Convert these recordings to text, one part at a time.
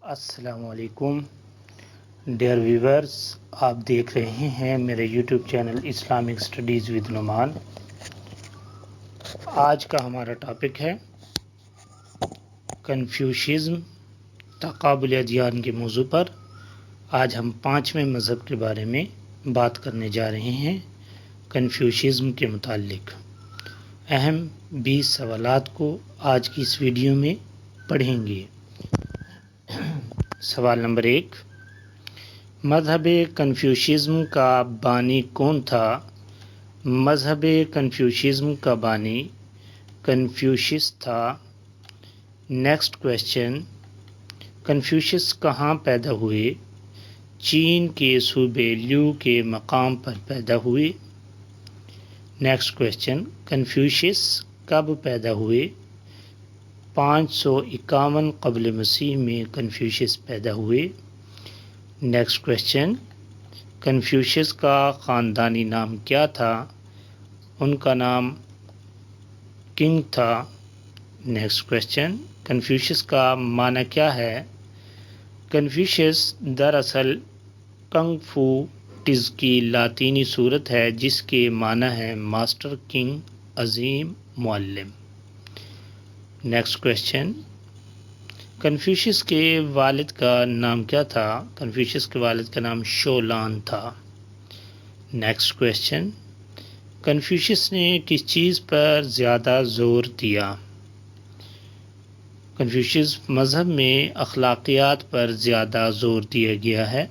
السلام علیکم dear viewers, آپ دیکھ رہے ہیں میرے YouTube channel Islamic studies with Noman. آج کا ہمارا ٹاپک ہے کنفیوشزم، تقابل ادیان کے موضوع پر۔ آج ہم 5ویں مذہب کے بارے میں بات کرنے جا رہے ہیں۔ کنفیوشزم کے متعلق اہم 20 سوالات کو آج کی اس ویڈیو میں پڑھیں گے۔ سوال نمبر 1، مذہب کنفیوشزم کا بانی کون تھا؟ مذہب کنفیوشزم کا بانی کنفیوشس تھا۔ نیکسٹ کویشچن، کنفیوشس کہاں پیدا ہوئے؟ چین کے صوبے لیو کے مقام پر پیدا ہوئے۔ نیکسٹ کویشچن، کنفیوشس کب پیدا ہوئے؟ 551 قبل مسیح میں کنفیوشس پیدا ہوئے۔ نیکسٹ کویشچن، کنفیوشس کا خاندانی نام کیا تھا؟ ان کا نام کنگ تھا۔ نیکسٹ کویشچن، کنفیوشس کا معنی کیا ہے؟ کنفیوشس دراصل کنگ فو ٹز کی لاطینی صورت ہے جس کے معنی ہے ماسٹر، کنگ، عظیم، معلم۔ نیکسٹ کویشچن، کنفیوشس کے والد کا نام کیا تھا؟ کنفیوشس کے والد کا نام شولان تھا۔ نیکسٹ کویشچن، کنفیوشس نے کس چیز پر زیادہ زور دیا؟ کنفیوشس مذہب میں اخلاقیات پر زیادہ زور دیا گیا ہے۔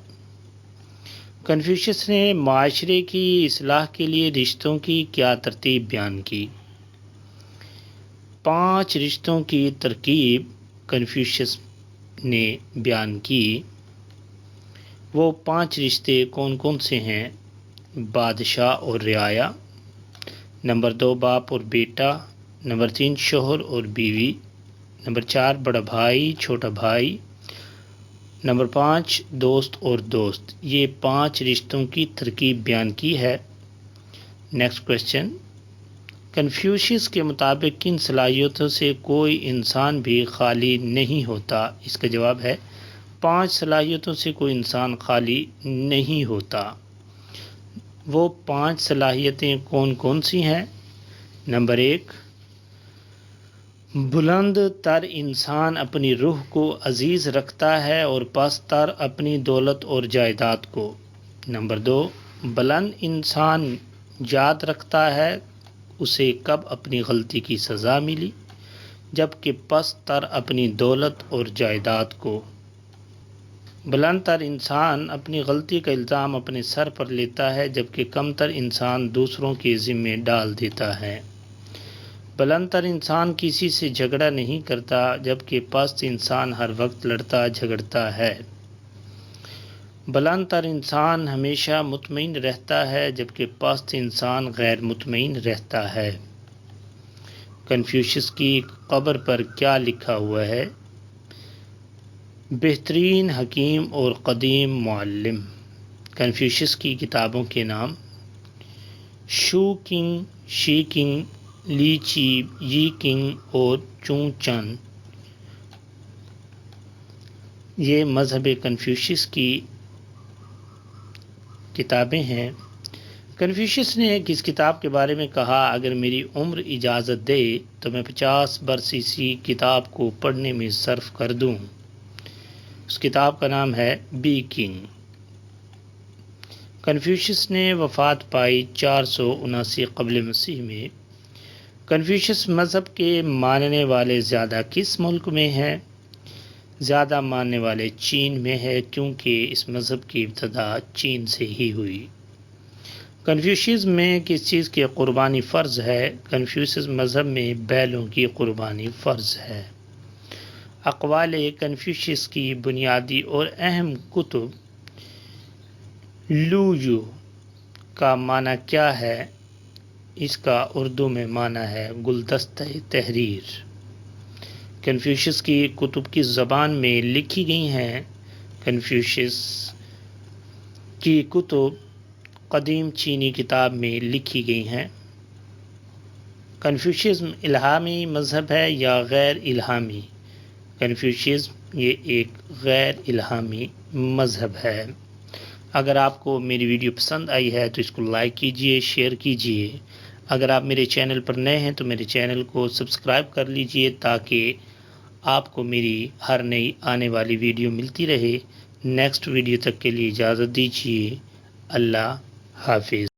کنفیوشس نے معاشرے کی اصلاح کے لیے رشتوں کی کیا ترتیب بیان کی؟ 5 رشتوں کی ترکیب کنفیوشس نے بیان کی۔ وہ 5 رشتے کون کون سے ہیں؟ بادشاہ اور رعایا، نمبر 2 باپ اور بیٹا، نمبر 3 شوہر اور بیوی، نمبر 4 بڑا بھائی چھوٹا بھائی، نمبر 5 دوست اور دوست۔ یہ 5 رشتوں کی ترکیب بیان کی ہے۔ نیکسٹ کویشچن، کنفیوشس کے مطابق کن صلاحیتوں سے کوئی انسان بھی خالی نہیں ہوتا؟ اس کا جواب ہے 5 صلاحیتوں سے کوئی انسان خالی نہیں ہوتا۔ وہ 5 صلاحیتیں کون کون سی ہیں؟ نمبر 1، بلند تر انسان اپنی روح کو عزیز رکھتا ہے اور پست تر اپنی دولت اور جائیداد کو۔ نمبر 2، بلند انسان یاد رکھتا ہے اسے کب اپنی غلطی کی سزا ملی، جبکہ پست تر اپنی دولت اور جائیداد کو۔ بلند تر انسان اپنی غلطی کا الزام اپنے سر پر لیتا ہے جبکہ کم تر انسان دوسروں کے ذمے ڈال دیتا ہے۔ بلند تر انسان کسی سے جھگڑا نہیں کرتا جبکہ پست انسان ہر وقت لڑتا جھگڑتا ہے۔ بلند تر انسان ہمیشہ مطمئن رہتا ہے جبکہ پست انسان غیر مطمئن رہتا ہے۔ کنفیوشس کی قبر پر کیا لکھا ہوا ہے؟ بہترین حکیم اور قدیم معلم۔ کنفیوشس کی کتابوں کے نام: شو کنگ، شی کنگ، لی چی، یی کنگ اور چوں چن۔ یہ مذہب کنفیوشس کی کتابیں ہیں۔ کنفیوشس نے کس کتاب کے بارے میں کہا، اگر میری عمر اجازت دے تو میں 50 برس اسی کتاب کو پڑھنے میں صرف کر دوں۔ اس کتاب کا نام ہے بی کنگ۔ کنفیوشس نے وفات پائی 479 قبل مسیح میں۔ کنفیوشس مذہب کے ماننے والے زیادہ کس ملک میں ہیں؟ زیادہ ماننے والے چین میں ہے کیونکہ اس مذہب کی ابتدا چین سے ہی ہوئی۔ کنفیوشزم میں کس چیز کی قربانی فرض ہے؟ کنفیوشس مذہب میں بیلوں کی قربانی فرض ہے۔ اقوال کنفیوشس کی بنیادی اور اہم کتب: لو یو کا معنی کیا ہے؟ اس کا اردو میں معنی ہے گلدستہ تحریر۔ کنفیوشس کی کتب کس زبان میں لکھی گئی ہیں؟ کنفیوشس کی کتب قدیم چینی کتاب میں لکھی گئی ہیں۔ کنفیوشزم الہامی مذہب ہے یا غیر الہامی؟ کنفیوشزم یہ ایک غیر الہامی مذہب ہے۔ اگر آپ کو میری ویڈیو پسند آئی ہے تو اس کو لائک کیجئے، شیئر کیجئے۔ اگر آپ میرے چینل پر نئے ہیں تو میرے چینل کو سبسکرائب کر لیجئے تاکہ آپ کو میری ہر نئی آنے والی ویڈیو ملتی رہے۔ نیکسٹ ویڈیو تک کے لیے اجازت دیجیے۔ اللہ حافظ۔